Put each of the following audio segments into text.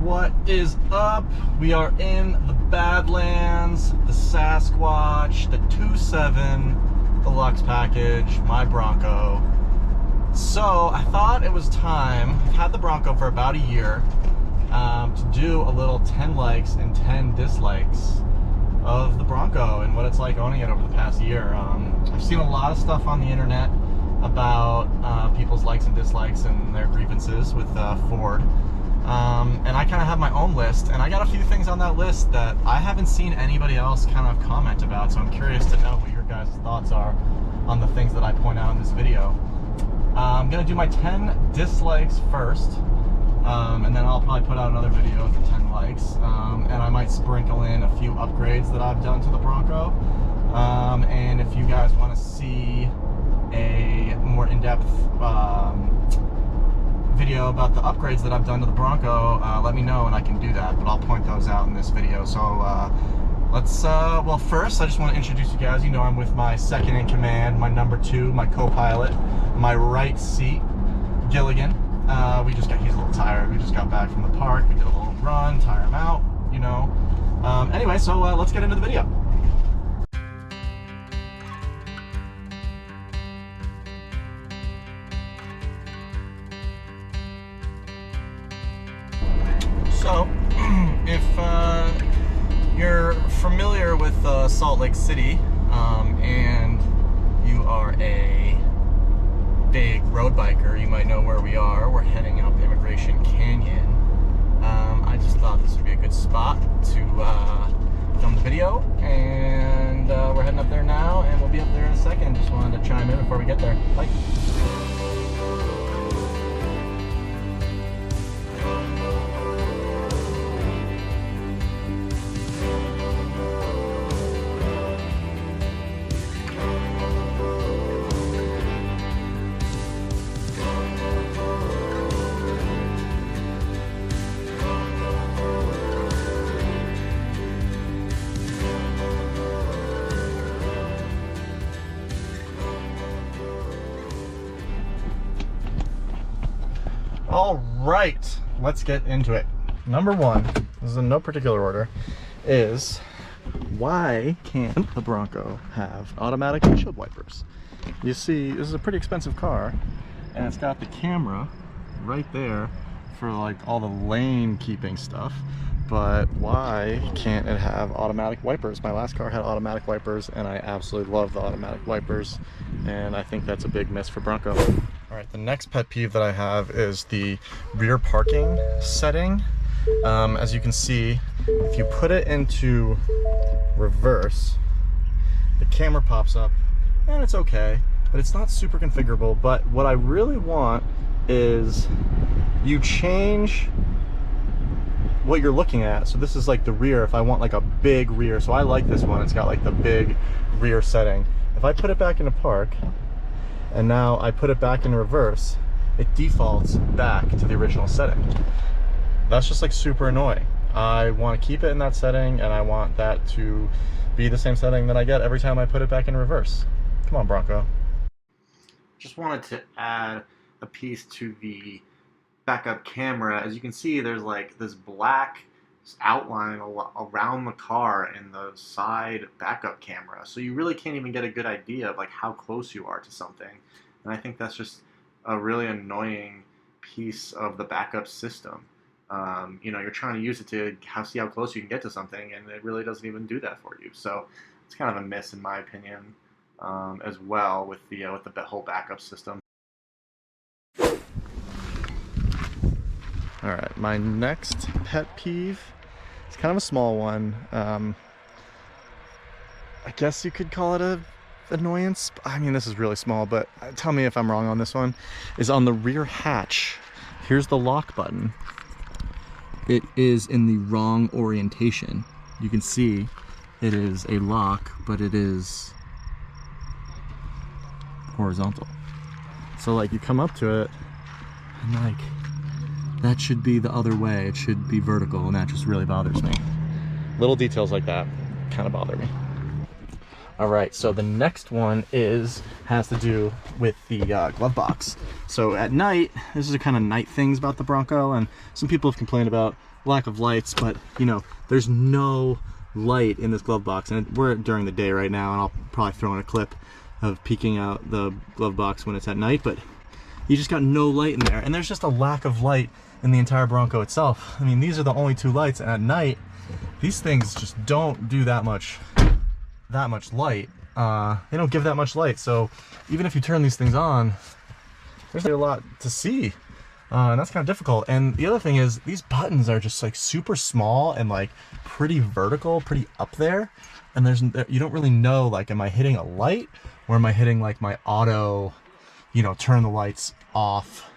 What is up? We are in the Badlands, the Sasquatch, the 2.7 Deluxe package, my Bronco. So I thought it was time, I've had the Bronco for about a year, to do a little 10 likes and 10 dislikes of the Bronco and what it's like owning it over the past year. I've seen a lot of stuff on the internet about people's likes and dislikes and their grievances with Ford. And I kind of have my own list, and I got a few things on that list that I haven't seen anybody else kind of comment about, so I'm curious to know what your guys' thoughts are on the things that I point out in this video. I'm going to do my 10 dislikes first, and then I'll probably put out another video with the 10 likes, and I might sprinkle in a few upgrades that I've done to the Bronco, and if you guys want to see a more in-depth video about the upgrades that I've done to the Bronco, let me know and I can do that, but I'll point those out in this video. So well, first I just want to introduce you guys. You know, I'm with my second in command, my number 2, my co-pilot, my right seat, Gilligan. He's a little tired. We just got back from the park. We did a little run, tire him out, you know. Anyway, so let's get into the video. So, if you're familiar with Salt Lake City, and you are a big road biker, you might know where we are. We're heading up Immigration Canyon. I just thought this would be a good spot to film the video, and we're heading up there now, and we'll be up there in a second. Just wanted to chime in before we get there. Bye. All right, let's get into it. Number 1, this is in no particular order, is why can't the Bronco have automatic windshield wipers? You see, this is a pretty expensive car, and it's got the camera right there for like all the lane keeping stuff, but why can't it have automatic wipers? My last car had automatic wipers, and I absolutely love the automatic wipers, and I think that's a big miss for Bronco. All right, the next pet peeve that I have is the rear parking setting. As you can see, if you put it into reverse, the camera pops up, and it's okay, but it's not super configurable. But what I really want is you change what you're looking at. So this is like the rear, if I want like a big rear. So I like this one, it's got like the big rear setting. If I put it back into park, and now I put it back in reverse, it defaults back to the original setting. That's just like super annoying. I want to keep it in that setting, and I want that to be the same setting that I get every time I put it back in reverse. Come on, Bronco. Just wanted to add a piece to the backup camera. As you can see, there's like this black outline around the car in the side backup camera, so you really can't even get a good idea of like how close you are to something, and I think that's just a really annoying piece of the backup system. You know, you're trying to use it to see how close you can get to something, and it really doesn't even do that for you. So it's kind of a miss in my opinion, as well with the whole backup system. All right, my next pet peeve, it's kind of a small one. I guess you could call it a annoyance. I mean, this is really small, but tell me if I'm wrong on this one. Is on the rear hatch. Here's the lock button. It is in the wrong orientation. You can see it is a lock, but it is horizontal. So like you come up to it, and like, that should be the other way. It should be vertical, and that just really bothers me. Little details like that kind of bother me. All right, so the next one has to do with the glove box. So at night, this is the kind of night things about the Bronco, and some people have complained about lack of lights, but you know, there's no light in this glove box, and we're during the day right now, and I'll probably throw in a clip of peeking out the glove box when it's at night, but you just got no light in there, and there's just a lack of light in the entire Bronco itself. I mean, these are the only 2 lights, and at night, these things just don't do that much light. They don't give that much light, so even if you turn these things on, there's a lot to see, and that's kind of difficult. And the other thing is, these buttons are just like super small and like pretty vertical, pretty up there, and you don't really know, like, am I hitting a light or am I hitting like my auto, you know, turn the lights off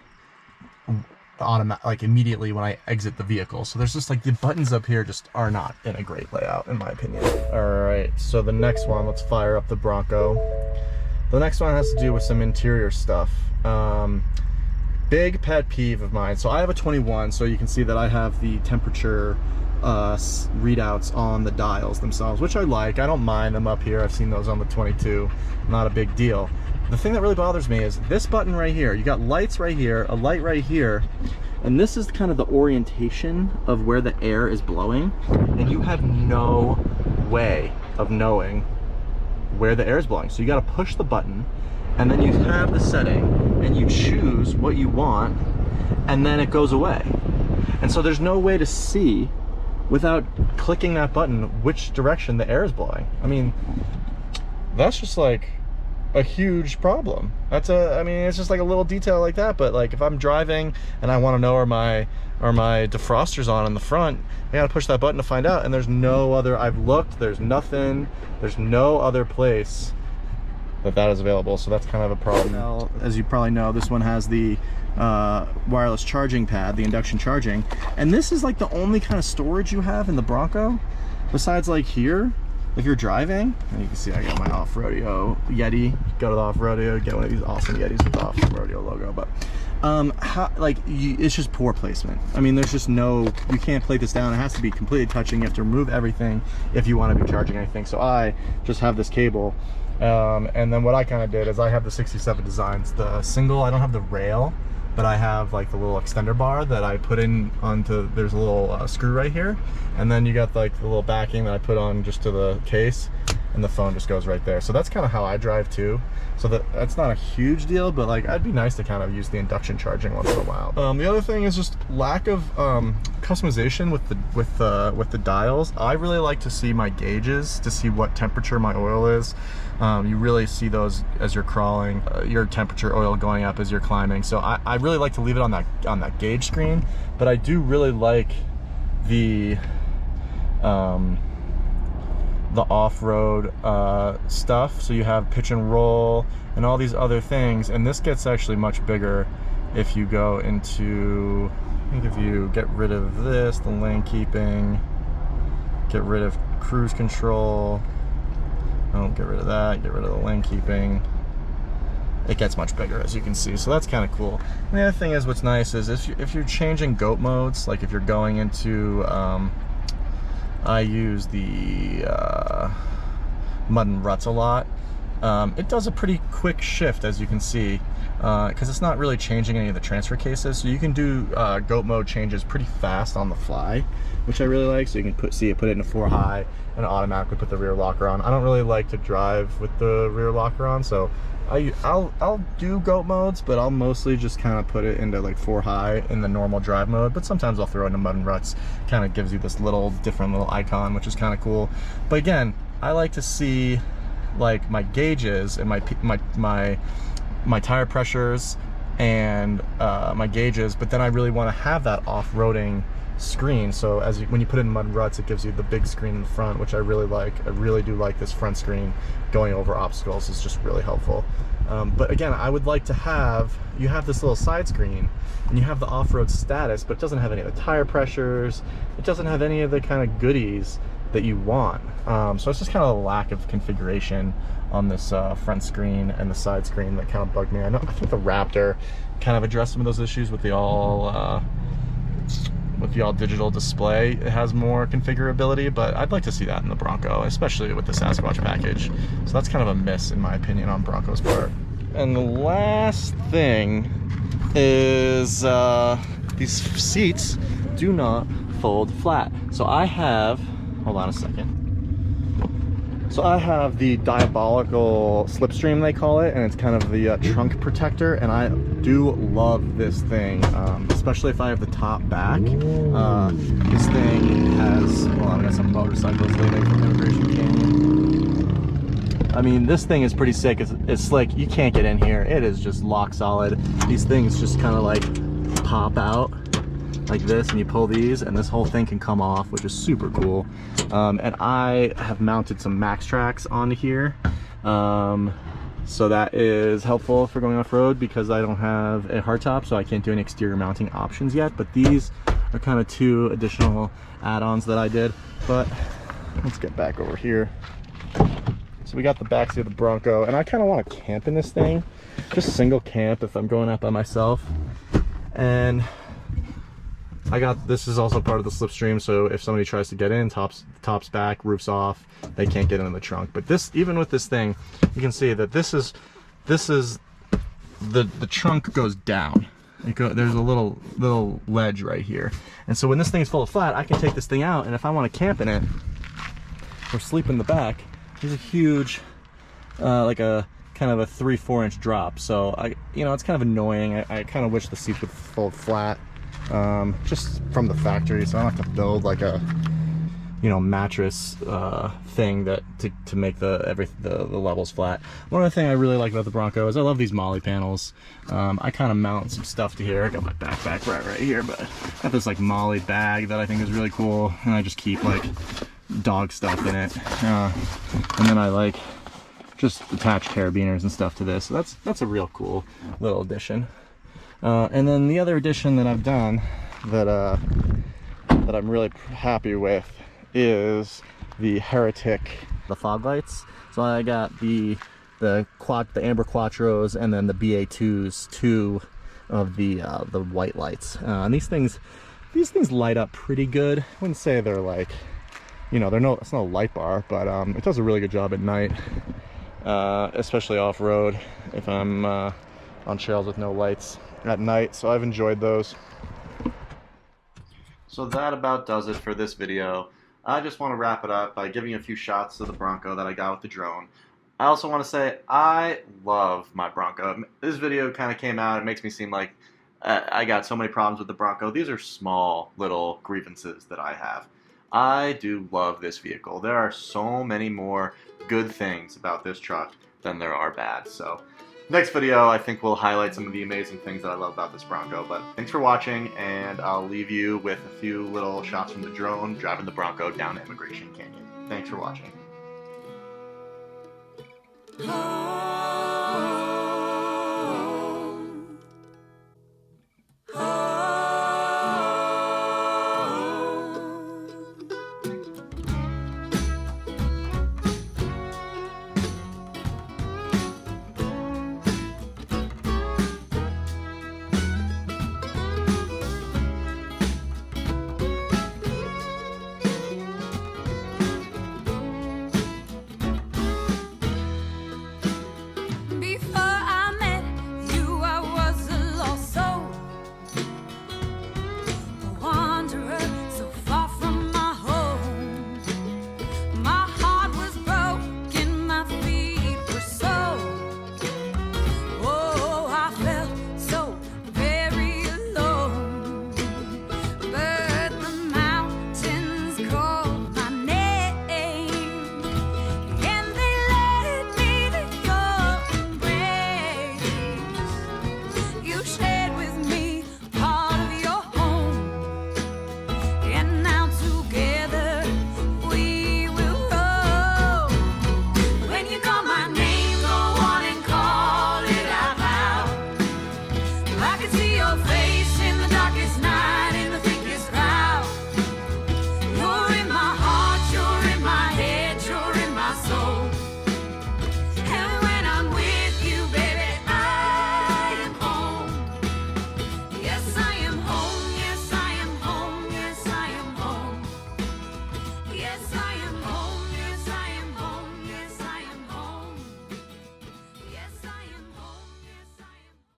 like immediately when I exit the vehicle. So there's just like the buttons up here just are not in a great layout in my opinion. All right, so the next one, let's fire up the Bronco. The next one has to do with some interior stuff. Big pet peeve of mine. So I have a 21, so you can see that I have the temperature readouts on the dials themselves, which I like. I don't mind them up here. I've seen those on the 22, not a big deal. The thing that really bothers me is this button right here. You got lights right here, a light right here, and this is kind of the orientation of where the air is blowing, and you have no way of knowing where the air is blowing. So you got to push the button, and then you have the setting, and you choose what you want, and then it goes away. And so there's no way to see without clicking that button which direction the air is blowing. I mean, that's just like a huge problem. I mean, it's just like a little detail like that, but like if I'm driving and I want to know are my defroster's on in the front, I gotta push that button to find out, and there's no other, I've looked, there's nothing, there's no other place that is available, so that's kind of a problem. Now, as you probably know, this one has the wireless charging pad, the induction charging, and this is like the only kind of storage you have in the Bronco, besides like here. If you're driving, and you can see I got my off-rodeo Yeti, go to the off-rodeo, get one of these awesome Yetis with the off-rodeo logo, but it's just poor placement. I mean, there's just no, you can't play this down. It has to be completely touching. You have to remove everything if you want to be charging anything. So I just have this cable, and then what I kind of did is I have the 67 designs, the single, I don't have the rail, but I have like the little extender bar that I put in onto, there's a little screw right here, and then you got like the little backing that I put on just to the case, and the phone just goes right there. So that's kind of how I drive too. So that's not a huge deal, but like it'd be nice to kind of use the induction charging once in a while. The other thing is just lack of customization with the dials. I really like to see my gauges to see what temperature my oil is. You really see those as you're crawling, your temperature oil going up as you're climbing. So I really like to leave it on that gauge screen, but I do really like the off-road stuff. So you have pitch and roll and all these other things, and this gets actually much bigger if you go into, I think if you get rid of this, the lane keeping, get rid of cruise control, don't get rid of that, get rid of the lane keeping, it gets much bigger, as you can see. So that's kind of cool. And the other thing is, what's nice is if you're changing goat modes, like if you're going into I use the mud and ruts a lot. It does a pretty quick shift, as you can see, because it's not really changing any of the transfer cases. So you can do goat mode changes pretty fast on the fly, which I really like. So you can put it into 4 high and automatically put the rear locker on. I don't really like to drive with the rear locker on, so I'll do goat modes, but I'll mostly just kind of put it into like 4 high in the normal drive mode. But sometimes I'll throw it into mud and ruts. Kind of gives you this different little icon, which is kind of cool. But again, I like to see like my gauges and my tire pressures and my gauges, but then I really want to have that off-roading screen. So when you put it in mud and ruts, it gives you the big screen in the front, which I really like. I really do like this front screen. Going over obstacles is just really helpful. But again, I would like to have, you have this little side screen and you have the off-road status, but it doesn't have any of the tire pressures. It doesn't have any of the kind of goodies that you want. So it's just kind of a lack of configuration on this front screen and the side screen that kind of bugged me. I think the Raptor kind of addressed some of those issues with the all with the all digital display, it has more configurability, but I'd like to see that in the Bronco, especially with the Sasquatch package. So that's kind of a miss in my opinion on Bronco's part. And the last thing is these seats do not fold flat. So I have, hold on a second. So I have the diabolical slipstream, they call it, and it's kind of the trunk protector, and I do love this thing, especially if I have the top back. This thing has, well, I got some motorcycles leaving from Immigration Canyon. I mean, this thing is pretty sick. It's slick. You can't get in here. It is just lock solid. These things just kind of like pop out like this, and you pull these and this whole thing can come off, which is super cool. And I have mounted some Max Tracks onto here, so that is helpful for going off-road because I don't have a hardtop, so I can't do any exterior mounting options yet. But these are kind of 2 additional add-ons that I did. But let's get back over here. So we got the backseat of the Bronco, and I kind of want to camp in this thing, just single camp if I'm going out by myself. And I got, this is also part of the slipstream, so if somebody tries to get in, tops back, roof's off, they can't get in the trunk. But this, even with this thing, you can see that this is the trunk goes down. There's a little ledge right here, and so when this thing's full of flat, I can take this thing out, and if I want to camp in it or sleep in the back, there's a huge, like a kind of a 3-4 inch drop. So it's kind of annoying. I kind of wish the seats would fold flat. Just from the factory, so I don't have to build like a mattress thing that to make the levels flat. One other thing I really like about the Bronco is I love these MOLLE panels. I kind of mount some stuff to here. I got my backpack right here, but I have this like MOLLE bag that I think is really cool, and I just keep like dog stuff in it, and then I like just attach carabiners and stuff to this. So that's a real cool little addition. And then the other addition that I've done that I'm really happy with is the Heretic, the fog lights. So I got the Amber Quattros and then the BA2s, 2 of the white lights. And these things light up pretty good. I wouldn't say they're like, it's no light bar, but it does a really good job at night, especially off-road if I'm on trails with no lights at night. So I've enjoyed those. So that about does it for this video. I just want to wrap it up by giving a few shots of the Bronco that I got with the drone. I also want to say I love my Bronco. This video kind of came out, it makes me seem like I got so many problems with the Bronco. These are small little grievances that I have. I do love this vehicle. There are so many more good things about this truck than there are bad. So next video, I think we'll highlight some of the amazing things that I love about this Bronco. But thanks for watching, and I'll leave you with a few little shots from the drone driving the Bronco down Immigration Canyon. Thanks for watching.